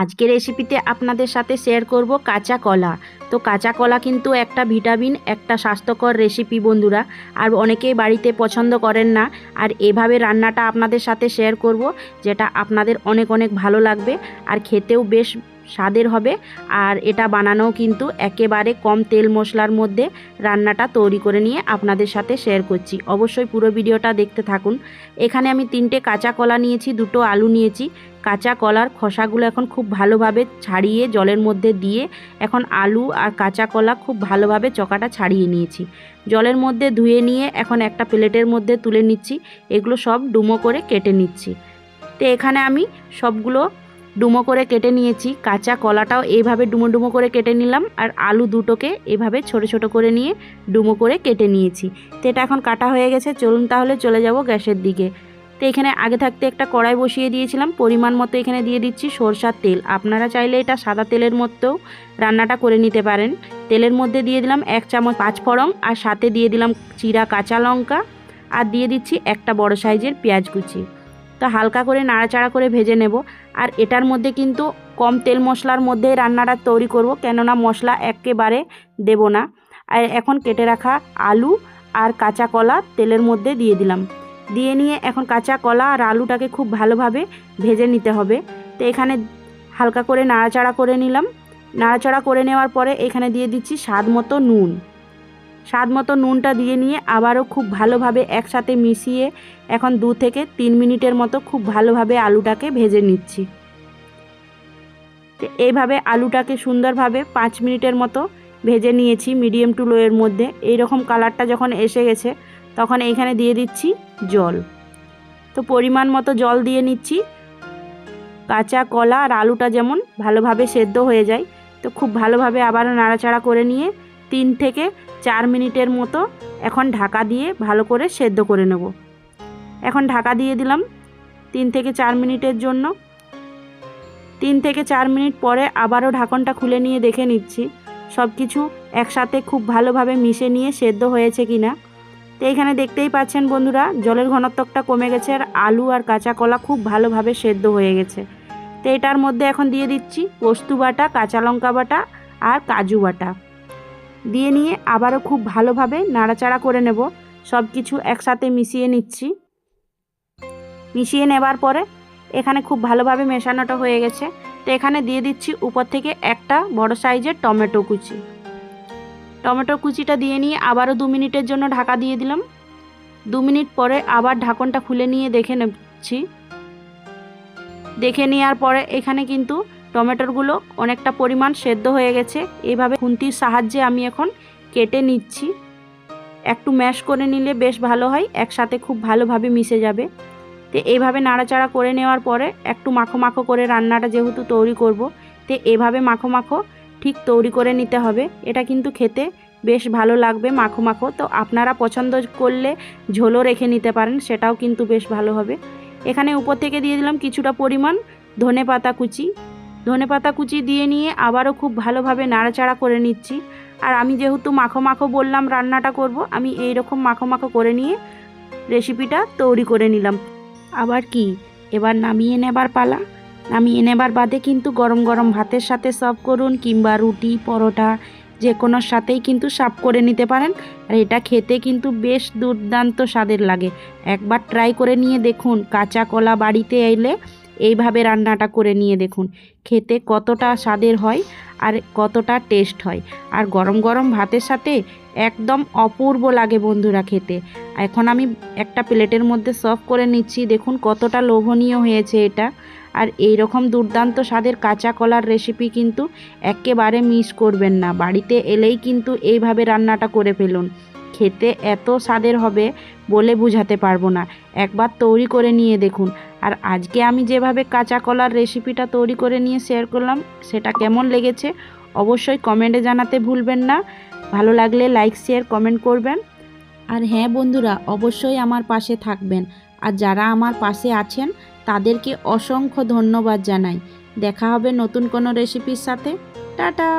আজকের রেসিপিতে আপনাদের সাথে শেয়ার করব কাঁচা কলা। তো কাঁচা কলা কিন্তু একটা ভিটামিন, একটা স্বাস্থ্যকর রেসিপি বন্ধুরা। আর অনেকেই বাড়িতে পছন্দ করেন না। আর এভাবে রান্নাটা আপনাদের সাথে শেয়ার করব, যেটা আপনাদের অনেক অনেক ভালো লাগবে আর খেতেও বেশ স্বাদের হবে। আর এটা বানানোও কিন্তু একেবারে কম তেল মশলার মধ্যে রান্নাটা তৈরি করে নিয়ে আপনাদের সাথে শেয়ার করছি। অবশ্যই পুরো ভিডিওটা দেখতে থাকুন। এখানে আমি 3টে কাঁচা কলা নিয়েছি, 2টো আলু নিয়েছি। কাঁচা কলার খোসাগুলো এখন খুব ভালোভাবে ছাড়িয়ে জলের মধ্যে দিয়ে এখন আলু আর কাঁচা কলা খুব ভালোভাবে চকাটা ছাড়িয়ে নিয়েছি। জলের মধ্যে ধুয়ে নিয়ে এখন একটা প্লেটের মধ্যে তুলে নিচ্ছি। এগুলো সব ডুমো করে কেটে নিচ্ছি। তো এখানে আমি সবগুলো ডুমো করে কেটে নিয়েছি। কাঁচা কলাটাও এইভাবে ডুমো ডুমো করে কেটে নিলাম, আর আলু দুটোকে এভাবে ছোট ছোট করে নিয়ে ডুমো করে কেটে নিয়েছি। তো এটা এখন কাটা হয়ে গেছে। চলুন তাহলে চলে যাব গ্যাসের দিকে। তো এখানে আগে থাকতে একটা কড়াই বসিয়ে দিয়েছিলাম। পরিমাণ মতো এখানে দিয়ে দিচ্ছি সরষার তেল। আপনারা চাইলে এটা সাদা তেলের মধ্যেও রান্নাটা করে নিতে পারেন। তেলের মধ্যে দিয়ে দিলাম 1 চামচ পাঁচফোড়ন, আর সাথে দিয়ে দিলাম চিরা কাঁচা লঙ্কা, আর দিয়ে দিচ্ছি একটা বড় সাইজের পেঁয়াজ কুচি। তো হালকা করে নাড়াচাড়া করে ভেজে নেব। আর এটার মধ্যে কিন্তু কম তেল মশলার মধ্যে রান্নাটা তৈরি করব, কেননা মশলা একেবারে দেব না। আর এখন কেটে রাখা আলু আর কাঁচা কলা তেলের মধ্যে দিয়ে দিলাম। দিয়ে নিয়ে এখন কাঁচা কলা আর আলুটাকে খুব ভালোভাবে ভেজে নিতে হবে। তো এখানে হালকা করে নাড়াচাড়া করে নিলাম। নাড়াচাড়া করে নেওয়ার পরে এখানে দিয়ে দিচ্ছি স্বাদ মতো নুন। স্বাদ মতো নুনটা দিয়ে নিয়ে আবারও খুব ভালোভাবে একসাথে মিশিয়ে এখন 2 থেকে 3 মিনিটের মতো খুব ভালোভাবে আলুটাকে ভেজে নিচ্ছি। তো এইভাবে আলুটাকে সুন্দরভাবে 5 মিনিটের মতো ভেজে নিয়েছি মিডিয়াম টু লোয়ের মধ্যে। এইরকম কালারটা যখন এসে গেছে তখন এইখানে দিয়ে দিচ্ছি জল। তো পরিমাণ মতো জল দিয়ে নিচ্ছি, কাঁচা কলা আর আলুটা যেমন ভালোভাবে সেদ্ধ হয়ে যায়। তো খুব ভালোভাবে আবারও নাড়াচাড়া করে নিয়ে 3 থেকে 4 মিনিটের মতো এখন ঢাকা দিয়ে ভালো করে সেদ্ধ করে নেব। এখন ঢাকা দিয়ে দিলাম 3 থেকে 4 মিনিটের জন্য। 3 থেকে 4 মিনিট পরে আবারও ঢাকনটা খুলে নিয়ে দেখে নিচ্ছি সব কিছু একসাথে খুব ভালোভাবে মিশে নিয়ে সেদ্ধ হয়েছে কিনা। তো এইখানে দেখতেই পাচ্ছেন বন্ধুরা, জলের ঘনত্বটা কমে গেছে আর আলু আর কাঁচা কলা খুব ভালোভাবে সেদ্ধ হয়ে গেছে। তো এটার মধ্যে এখন দিয়ে দিচ্ছি পোস্ত বাটা, কাঁচা লঙ্কা বাটা আর কাজু বাটা। দিয়ে নিয়ে আবারও খুব ভালোভাবে নাড়াচাড়া করে নেব। সব কিছু একসাথে মিশিয়ে নিচ্ছি। মিশিয়ে নেবার পরে এখানে খুব ভালোভাবে মেশানোটা হয়ে গেছে। তো এখানে দিয়ে দিচ্ছি উপর থেকে একটা বড় সাইজের টমেটো কুচি। টমেটো কুচিটা দিয়ে নিয়ে আবারও 2 মিনিটের জন্য ঢাকা দিয়ে দিলাম। 2 মিনিট পরে আবার ঢাকনটা খুলে নিয়ে দেখে নিচ্ছি। দেখে নেওয়ার পরে এখানে কিন্তু টমেটোগুলো অনেকটা পরিমাণ সেদ্ধ হয়ে গেছে। এইভাবে খুন্তির সাহায্যে আমি এখন কেটে নিচ্ছি। একটু ম্যাশ করে নিলে বেশ ভালো হয়, একসাথে খুব ভালোভাবে মিশে যাবে। তো এইভাবে নাড়াচাড়া করে নেওয়ার পরে একটু মাখো মাখো করে রান্নাটা যেহেতু তৈরি করব, তো এভাবে মাখো মাখো ঠিক তৈরি করে নিতে হবে। এটা কিন্তু খেতে বেশ ভালো লাগবে মাখো মাখো। তো আপনারা পছন্দ করলে ঝোলও রেখে নিতে পারেন, সেটাও কিন্তু বেশ ভালো হবে। এখানে উপর থেকে দিয়ে দিলাম কিছুটা পরিমাণ ধনেপাতা কুচি। ধনেপাতা কুচি দিয়ে নিয়ে আবারও খুব ভালোভাবে নাড়াচাড়া করে নিচ্ছি। আর আমি যেহেতু মাখো মাখো বললাম রান্নাটা করব, আমি এই রকম মাখো মাখো করে নিয়ে রেসিপিটা তৈরি করে নিলাম। আবার কি, এবার নামিয়ে নেবার পালা। নামিয়ে নেবার বাদে কিন্তু গরম গরম ভাতের সাথে সার্ভ করুন, কিংবা রুটি পরোটা যে কোনোর সাথেই কিন্তু সার্ভ করে নিতে পারেন। আর এটা খেতে কিন্তু বেশ দুর্দান্ত স্বাদের লাগে। একবার ট্রাই করে নিয়ে দেখুন। কাঁচা কলা বাড়িতে এলে এইভাবে রান্নাটা করে নিয়ে দেখুন, খেতে কতটা স্বাদের হয় আর কতটা টেস্ট হয়। আর গরম গরম ভাতের সাথে একদম অপূর্ব লাগে বন্ধুরা খেতে। এখন আমি একটা প্লেটের মধ্যে সার্ভ করে নিচ্ছি। দেখুন কতটা লোভনীয় হয়েছে এটা। আর এই রকম দুর্দান্ত স্বাদের কাঁচা কলার রেসিপি কিন্তু একেবারে মিস করবেন না। বাড়িতে এলেই কিন্তু এইভাবে রান্নাটা করে ফেলুন, খেতে এত স্বাদের হবে বলে বোঝাতে পারবো না। একবার তৈরি করে নিয়ে দেখুন। আর আজকে আমি যেভাবে কাঁচা কলার রেসিপিটা তৈরি করে নিয়ে শেয়ার করলাম, সেটা কেমন লেগেছে অবশ্যই কমেন্টে জানাতে ভুলবেন না। ভালো লাগলে লাইক শেয়ার কমেন্ট করবেন। আর হ্যাঁ বন্ধুরা, অবশ্যই আমার পাশে থাকবেন। আর যারা আমার পাশে আছেন তাদেরকে অসংখ্য ধন্যবাদ জানাই। দেখা হবে নতুন কোনো রেসিপির সাথে। টাটা।